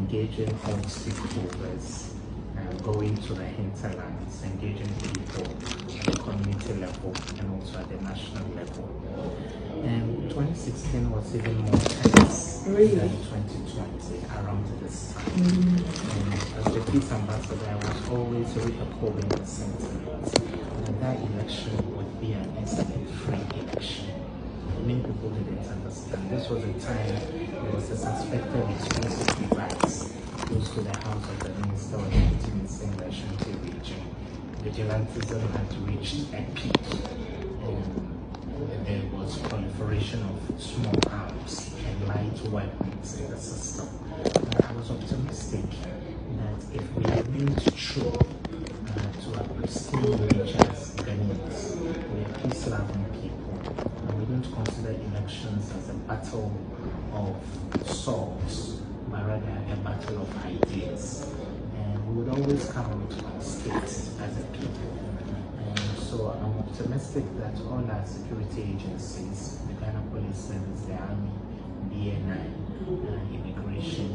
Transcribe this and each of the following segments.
engaging all stakeholders, going to the hinterlands, engaging people at the community level and also at the national level. And 2016 was even more tense than 2020 around this time. And as the peace ambassador, I was always re-upholding the sentiment that that election would be an incident-free election. Many people didn't understand. This was a time there was a suspected explosive device close to the house of the Minister of Defense in the Ashanti region. Vigilantism had reached a peak. There was proliferation of small arms and light weapons in the system. I was optimistic that if we remained true to our pristine nature as Ghanaians, we are peace-loving people, and we don't consider elections as a battle of swords, but rather a battle of ideas. And we would always come out unscathed as a people. So I'm optimistic that all our security agencies, the Ghana Police Service, the Army, BNI, Immigration,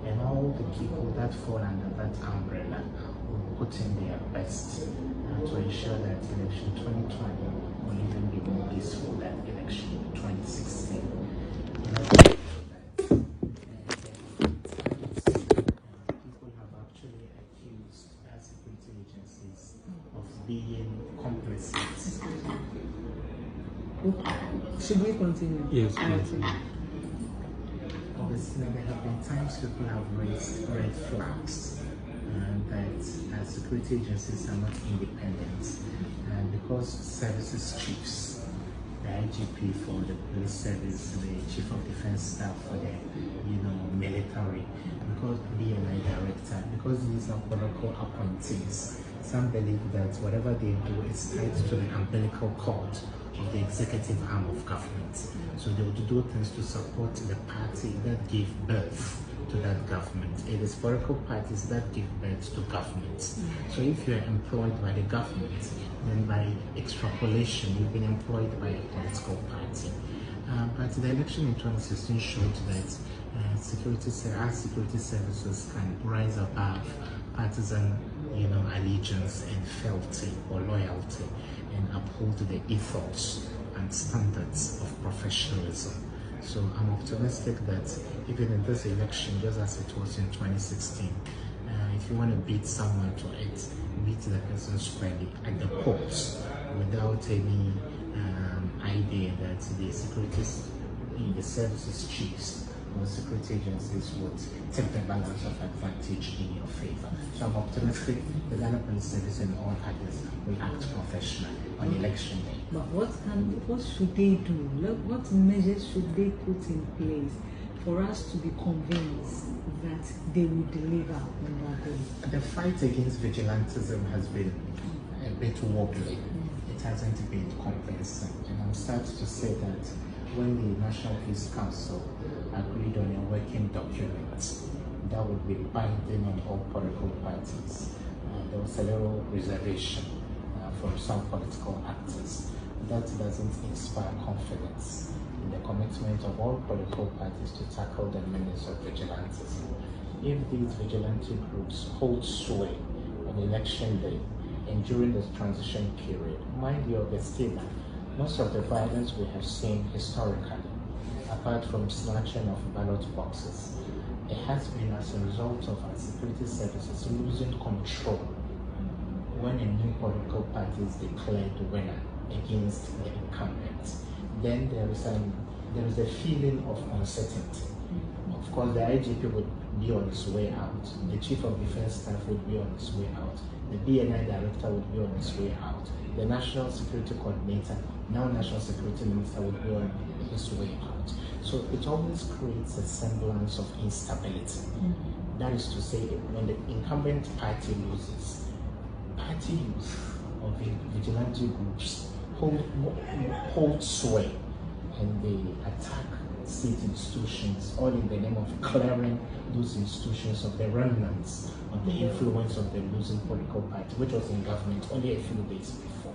and all the people that fall under that umbrella will put in their best to ensure that election 2020 will even be more peaceful than election 2016. People have actually accused our security agencies of being complicit. Should we continue? Yes, please. Obviously, there have been times people have raised red flags that our security agencies are not independent, and because services chiefs, the IGP for the police service, the chief of defense staff for the military, because BNI director, because these are political appointees, some believe that whatever they do is tied to the umbilical cord of the executive arm of government. So they would do things to support the party that gave birth to that government. It is political parties that give birth to governments. So if you are employed by the government, then by extrapolation, you've been employed by a political party. But the election in 2016 showed that our security services can rise above partisan, allegiance and fealty or loyalty, and uphold the ethos and standards of professionalism. So I'm optimistic that even in this election, just as it was in 2016, if you want to beat someone to it, beat the person squarely at the polls without any idea that the services chiefs or security agencies would take the balance of advantage in your favor. So I'm optimistic the Ghana Police Service and all others will act professionally on election day. But what should they do? What measures should they put in place for us to be convinced that they will deliver on that day? The fight against vigilantism has been a bit wobbly. It hasn't been convincing. And I'm starting to say that when the National Peace Council agreed on a working document that would be binding on all political parties, there was a little reservation from some political actors. That doesn't inspire confidence in the commitment of all political parties to tackle the menace of vigilantism. If these vigilante groups hold sway on election day and during the transition period, mind you, Augustina, most of the violence we have seen historically, apart from snatching of ballot boxes, it has been as a result of our security services losing control when a new political party is declared winner against the incumbent. Then there is a feeling of uncertainty. Of course, the IGP would be on his way out, the chief of defense staff would be on his way out, the BNI director would be on his way out, the national security coordinator, now national security minister, would be on his way out. So it always creates a semblance of instability. That is to say, when the incumbent party loses, party youth of vigilante groups hold sway, and they attack state institutions, all in the name of clearing those institutions of the remnants of the influence of the losing political party, which was in government only a few days before.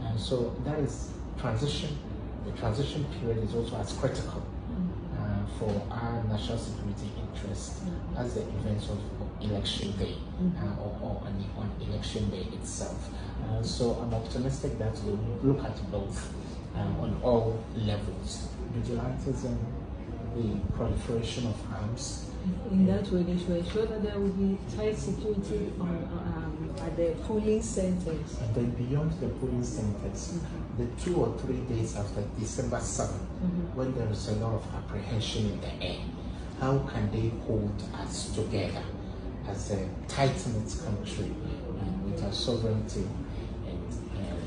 And so that is transition. The transition period is also as critical for our national security interest as the events of election day or on election day itself. So I'm optimistic that we'll look at both on all levels. Vigilantism, the proliferation of arms. In that way, they should ensure that there will be tight security at the polling centers. And then beyond the polling centers, the 2 or 3 days after December 7th, when there is a lot of apprehension in the air, how can they hold us together as a tight-knit country with our sovereignty and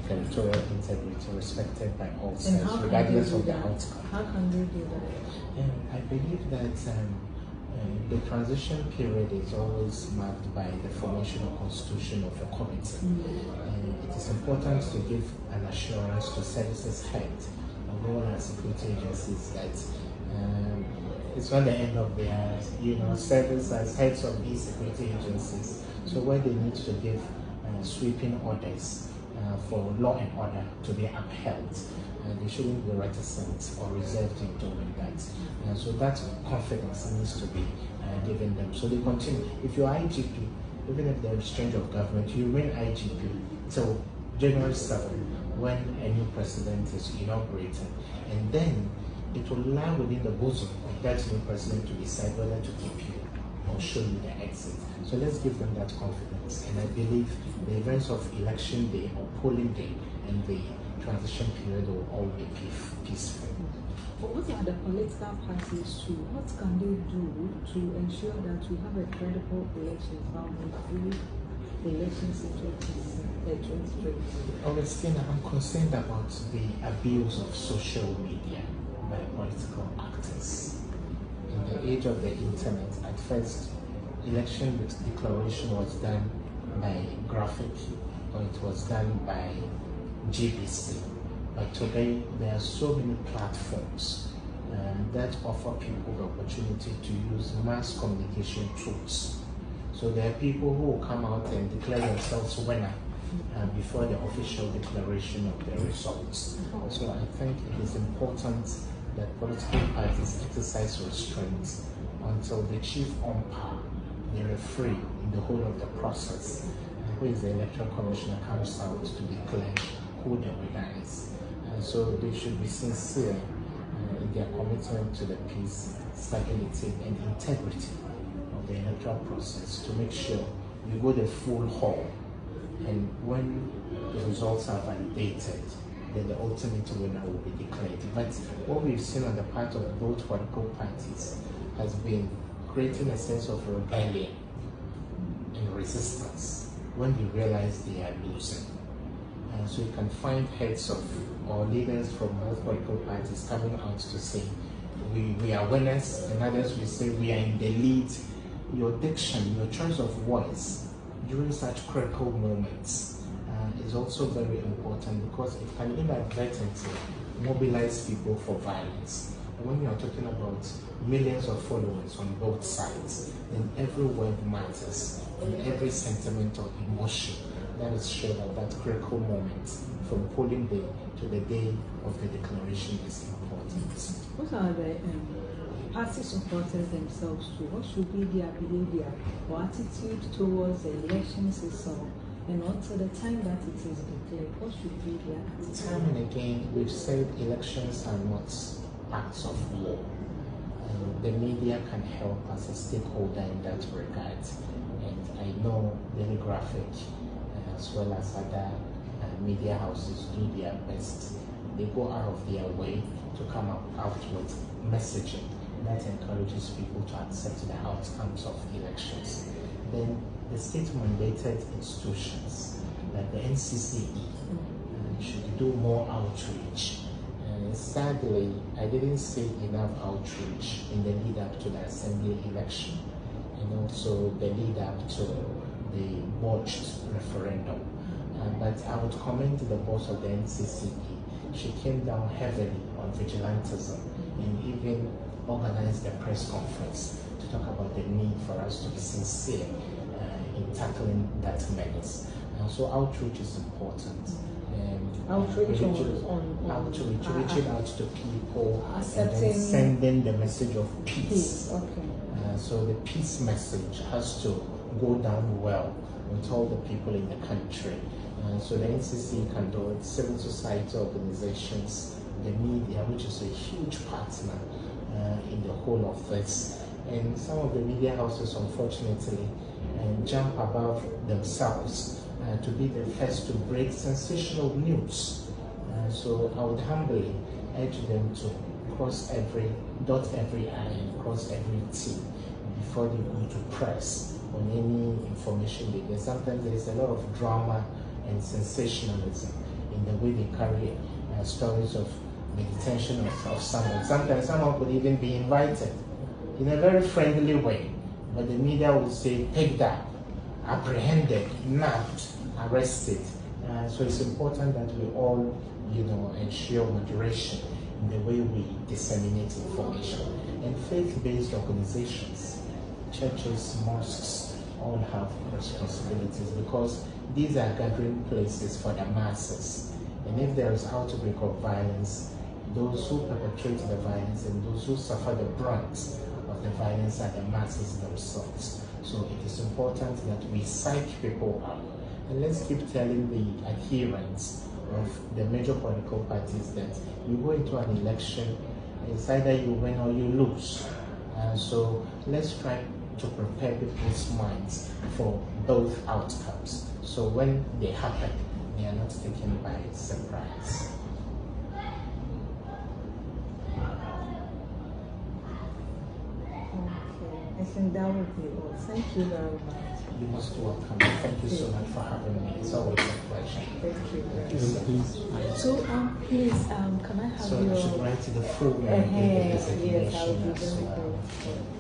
territorial integrity respected by all sides, regardless of the outcome? How can they do that? I believe that the transition period is always marked by the formation or constitution of a committee. It is important to give an assurance to services head of all our security agencies that it's not the end of their service as heads of these security agencies. So where they need to give sweeping orders for law and order to be upheld, they shouldn't be reticent or reserved in doing that. So that confidence needs to be given them. So they continue. If you're IGP, even if there is change of government, you remain IGP till January 7, when a new president is inaugurated. And then it will lie within the bosom of that new president to decide whether to keep you or show you the exit. So let's give them that confidence. And I believe the events of election day or polling day and the transition period will all be peaceful. But what are the political parties too? What can they do to ensure that we have a credible election following free elections in 2020? Augustina, I'm concerned about the abuse of social media by political actors. In the age of the internet, at first, election declaration was done by graphic, or it was done by GBC. But today, there are so many platforms that offer people the opportunity to use mass communication tools. So there are people who will come out and declare themselves winner before the official declaration of the results. So I think it is important that political parties exercise restraint until the chief umpire, the referee in the whole of the process, who is the electoral commissioner, comes out to declare who the winner is. So they should be sincere in their commitment to the peace, stability, and integrity of the electoral process to make sure we go the full haul. And when the results are validated, then the ultimate winner will be declared. But what we've seen on the part of both political parties has been creating a sense of rebellion and resistance when they realize they are losing. So you can find heads of or leaders from both political parties coming out to say, we are winners, and others will say we are in the lead. Your diction, your choice of voice during such critical moments is also very important, because it can inadvertently mobilize people for violence. And when you are talking about millions of followers on both sides, then every word matters, and every sentiment or emotion that is shared at that critical moment from polling day to the day of the declaration is important. What are the party supporters themselves too? What should be their behavior or attitude towards the elections itself? And until the time that it is declared, what should be their attitude? Time and again, we've said elections are not acts of war. The media can help as a stakeholder in that regard. And I know Daily Graphic, as well as other media houses, do their best. They go out of their way to come out with messaging that encourages people to accept the outcomes of elections. Then the state-mandated institutions like the NCCE should do more outreach. Sadly, I didn't see enough outreach in the lead up to the assembly election, and also the lead up to the botched referendum. But I would commend the boss of the NCCE. She came down heavily on vigilantism and even organized a press conference to talk about the need for us to be sincere in tackling that menace. So outreach is important. Reaching out to people, accepting, and then sending the message of peace. Okay. So the peace message has to go down well with all the people in the country. So the NCC can do it, civil society organizations, the media, which is a huge partner in the whole of this. And some of the media houses, unfortunately, jump above themselves to be the first to break sensational news. So I would humbly urge them to dot every I and cross every T before they go to press on any information they get. Sometimes there is a lot of drama and sensationalism in the way they carry stories of the detention of someone. Sometimes someone could even be invited in a very friendly way, but the media will say picked up, apprehended, nabbed, arrested. So it's important that we all, ensure moderation in the way we disseminate information. And faith-based organizations, churches, mosques, all have responsibilities because these are gathering places for the masses. And if there is outbreak of violence, those who perpetrate the violence and those who suffer the brunt of the violence are the masses themselves. So it is important that we psych people up. And let's keep telling the adherents of the major political parties that you go into an election, it's either you win or you lose. So let's try to prepare people's minds for both outcomes. So when they happen, they are not taken by surprise. I think that would be all. Thank you very much. You're most welcome. Thank you so much for having me. It's always a pleasure. Thank you very much. So, please, can I have so your... I should write the full name in the designation yes, I would be as very well. grateful.